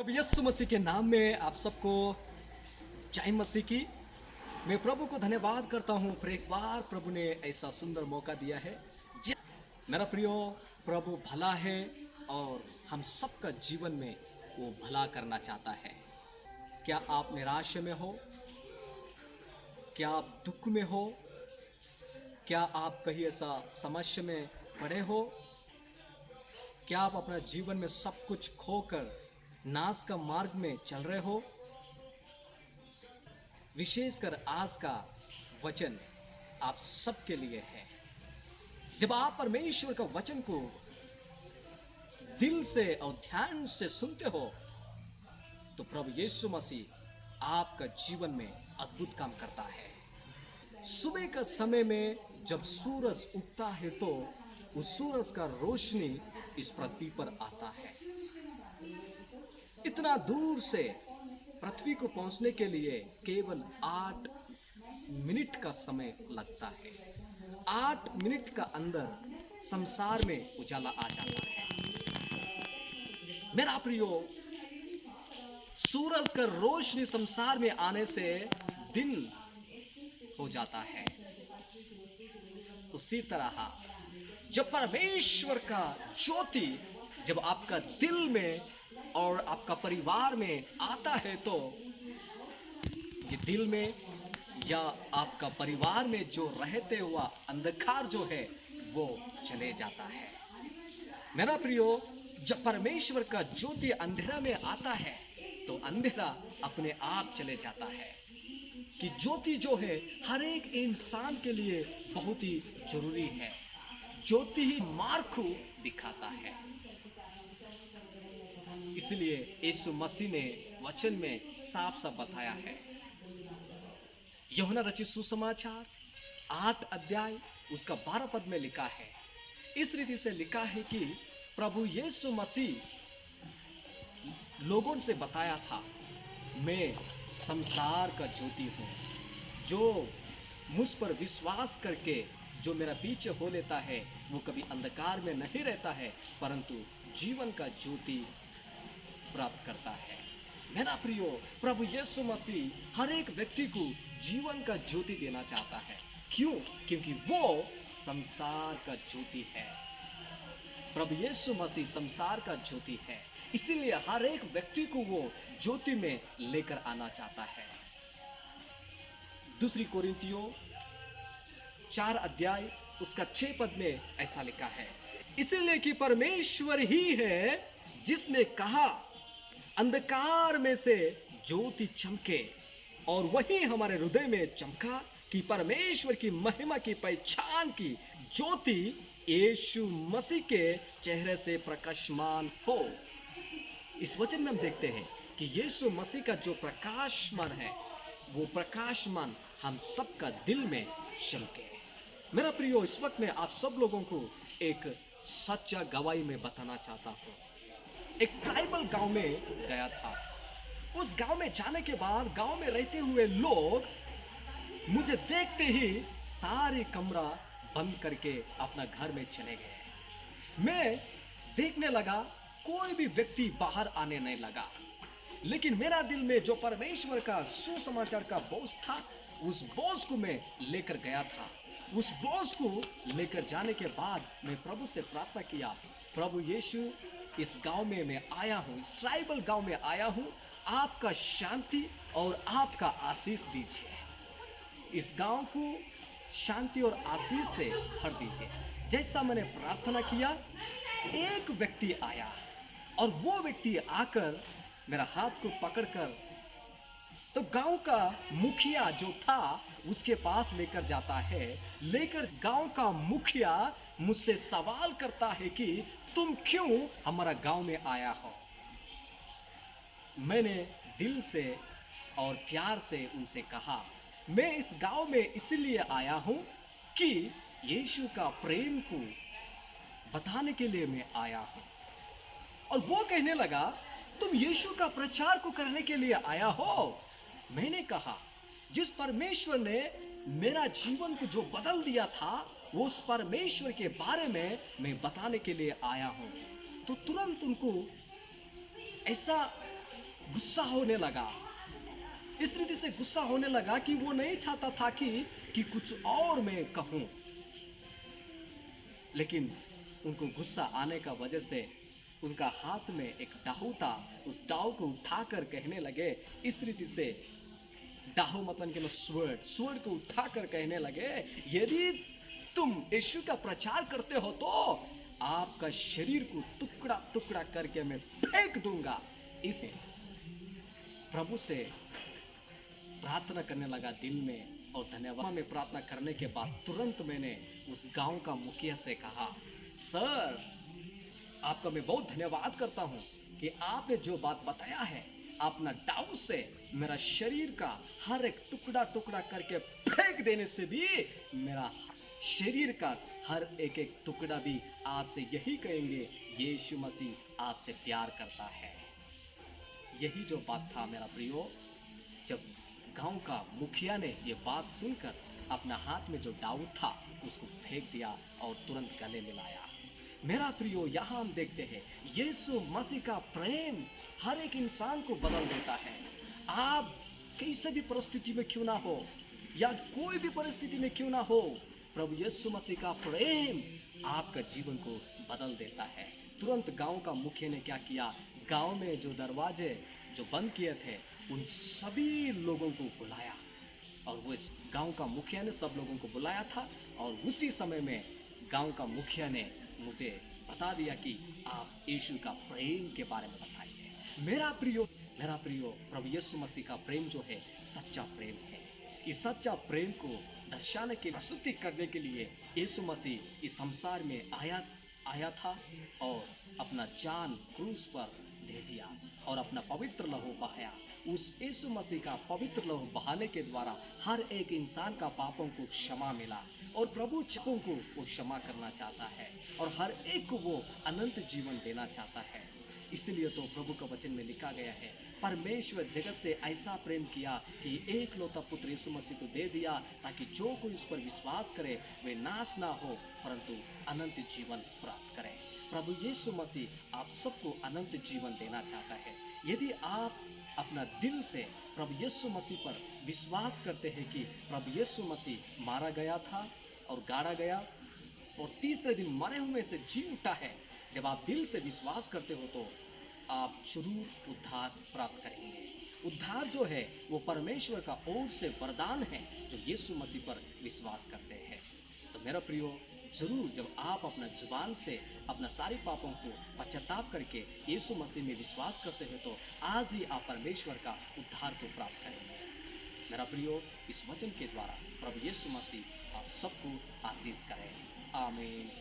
प्रभु यीशु मसीह के नाम में आप सबको जय मसीह की। मैं प्रभु को धन्यवाद करता हूँ फिर एक बार प्रभु ने ऐसा सुंदर मौका दिया है। मेरा प्रियो, प्रभु भला है और हम सबका जीवन में वो भला करना चाहता है। क्या आप निराश में हो? क्या आप दुख में हो? क्या आप कहीं ऐसा समस्या में पड़े हो? क्या आप अपना जीवन में सब कुछ खोकर नाश का मार्ग में चल रहे हो? विशेषकर आज का वचन आप सबके लिए है। जब आप परमेश्वर का वचन को दिल से और ध्यान से सुनते हो तो प्रभु यीशु मसीह आपका जीवन में अद्भुत काम करता है। सुबह का समय में जब सूरज उगता है तो उस सूरज का रोशनी इस पृथ्वी पर आता है। इतना दूर से पृथ्वी को पहुंचने के लिए केवल 8 मिनट का समय लगता है। 8 मिनट का अंदर संसार में उजाला आ जाता है। मेरा प्रियो, सूरज का रोशनी संसार में आने से दिन हो जाता है। उसी तरह जब परमेश्वर का ज्योति जब आपका दिल में और आपका परिवार में आता है तो ये दिल में या आपका परिवार में जो रहते हुआ अंधकार जो है वो चले जाता है। मेरा प्रियो, जब परमेश्वर का ज्योति अंधेरा में आता है तो अंधेरा अपने आप चले जाता है। कि ज्योति जो है हर एक इंसान के लिए बहुत ही जरूरी है। ज्योति ही मार्ग को दिखाता है। इसलिए यीशु मसीह ने वचन में साफ साफ बताया है। यूहन्ना रचित सुसमाचार 8 अध्याय उसका 12 पद में लिखा है। इस रीति से लिखा है कि प्रभु यीशु मसीह लोगों से बताया था, मैं संसार का ज्योति हूँ। जो मुझ पर विश्वास करके जो मेरा पीछे हो लेता है वो कभी अंधकार में नहीं रहता है परंतु जीवन का ज्योति प्राप्त करता है। मेरा प्रियो, प्रभु यीशु मसीह हर एक व्यक्ति को जीवन का ज्योति देना चाहता है। क्यों? क्योंकि वो संसार का ज्योति है। प्रभु यीशु मसीह संसार का ज्योति है, इसीलिए हर एक व्यक्ति को वो ज्योति में लेकर आना चाहता है। दूसरी कोरिन्थियों 4 अध्याय उसका 6 पद में ऐसा लिखा है, इसीलिए कि परमेश्वर ही है जिसने कहा अंधकार में से ज्योति चमके, और वही हमारे हृदय में चमका कि परमेश्वर की महिमा की पहचान की ज्योति यीशु मसीह के चेहरे से प्रकाशमान हो। इस वचन में हम देखते हैं कि यीशु मसीह का जो प्रकाशमान है वो प्रकाशमान हम सबका दिल में चमके। मेरा प्रियो, इस वक्त में आप सब लोगों को एक सच्चा गवाही में बताना चाहता हूँ। एक ट्राइबल गांव में गया था। उस गांव में जाने के बाद गांव में रहते हुए लोग मुझे देखते ही सारे कमरा बंद करके अपना घर में चले गए। मैं देखने लगा कोई भी व्यक्ति बाहर आने नहीं लगा। लेकिन मेरा दिल में जो परमेश्वर का सुसमाचार का बोझ था उस बोझ को मैं लेकर गया था। उस बोझ को लेकर जाने के बाद मैं प्रभु से प्रार्थना किया, प्रभु यीशु, इस गांव में मैं आया हूँ, इस ट्राइबल गांव में आया हूँ, आपका शांति और आपका आशीष दीजिए। इस गांव को शांति और आशीष से भर दीजिए। जैसा मैंने प्रार्थना किया एक व्यक्ति आया और वो व्यक्ति आकर मेरा हाथ को पकड़कर तो गांव का मुखिया जो था उसके पास लेकर जाता है। लेकर गांव का मुखिया मुझसे सवाल करता है कि तुम क्यों हमारा गांव में आया हो। मैंने दिल से और प्यार से उनसे कहा, मैं इस गांव में इसलिए आया हूं कि यीशु का प्रेम को बताने के लिए मैं आया हूं। और वो कहने लगा, तुम यीशु का प्रचार को करने के लिए आया हो। मैंने कहा, जिस परमेश्वर ने मेरा जीवन को जो बदल दिया था वो उस परमेश्वर के बारे में मैं बताने के लिए आया हूं। तो तुरंत उनको ऐसा गुस्सा होने लगा। इस रीति से गुस्सा होने लगा कि वो नहीं चाहता था कि कुछ और मैं कहूं, लेकिन उनको गुस्सा आने का वजह से उसका हाथ में एक डाहू था, उस डाहू को उठाकर कहने लगे, इस रीति से डाहू मतलब कि स्वर्ण को उठाकर कहने लगे, यदि तुम यीशु का प्रचार करते हो तो आपका शरीर को टुकड़ा टुकड़ा करके मैं फेंक दूंगा। इसे प्रभु से प्रार्थना करने लगा दिल में, और धन्यवाद में प्रार्थना करने के बाद तुरंत मैंने उस गांव का मुखिया से कहा, सर आपका मैं बहुत धन्यवाद करता हूं कि आपने जो बात बताया है, अपना डाउ से मेरा शरीर का हर एक टुकड़ा टुकड़ा करके फेंक देने से भी मेरा शरीर का हर एक एक टुकड़ा भी आपसे यही कहेंगे, यीशु मसीह आपसे प्यार करता है। यही जो बात था मेरा प्रियो, जब गांव का मुखिया ने ये बात सुनकर अपना हाथ में जो डाउ था उसको फेंक दिया और तुरंत गले मिलाया। मेरा प्रियो, यहाँ हम देखते हैं यीशु मसीह का प्रेम हर एक इंसान को बदल देता है। आप कैसे भी परिस्थिति में क्यों ना हो या कोई भी परिस्थिति में क्यों ना हो, प्रभु यीशु मसीह का प्रेम आपका जीवन को बदल देता है। तुरंत गांव का मुखिया ने क्या किया, गांव में जो दरवाजे जो बंद किए थे उन सभी लोगों को बुलाया, और वो गांव का मुखिया ने सब लोगों को बुलाया था, और उसी समय में गांव का मुखिया ने मुझे बता दिया कि आप यीशु का प्रेम के बारे में बताइए। मेरा प्रियो, प्रभु यीशु मसीह का प्रेम जो है सच्चा प्रेम है। इस सच्चा प्रेम को दर्शाने के प्रस्तुति करने के लिए यीशु मसीह इस संसार में आया था और अपना जान क्रूस पर दे दिया और अपना पवित्र लहू बहाया। उस यीशु मसीह का पवित्र लहू बहाने के द्वारा हर एक इंसान का पापों को क्षमा मिला, और प्रभु पापों को वो क्षमा करना चाहता है और हर एक को वो अनंत जीवन देना चाहता है। इसलिए तो प्रभु का वचन में लिखा गया है, परमेश्वर जगत से ऐसा प्रेम किया कि एक लौता पुत्र यीशु मसीह को दे दिया, ताकि जो कोई उस पर विश्वास करे वे नाश ना हो परंतु अनंत जीवन प्राप्त करे। प्रभु यीशु मसीह आप सबको अनंत जीवन देना चाहता है। यदि आप अपना दिल से प्रभु यीशु मसीह पर विश्वास करते हैं कि प्रभु यीशु मसीह मारा गया था और गाड़ा गया और तीसरे दिन मरे हुए से जी उठा है, जब आप दिल से विश्वास करते हो तो आप जरूर उद्धार प्राप्त करेंगे। उद्धार जो है वो परमेश्वर का ओर से वरदान है जो यीशु मसीह पर विश्वास करते हैं। तो मेरा प्रियो, जरूर जब आप अपना जुबान से अपना सारे पापों को पश्चाताप करके यीशु मसीह में विश्वास करते हो तो आज ही आप परमेश्वर का उद्धार को प्राप्त करेंगे। मेरा प्रियो, इस वचन के द्वारा प्रभु यीशु मसीह आप सबको आशीष करें। आमीन।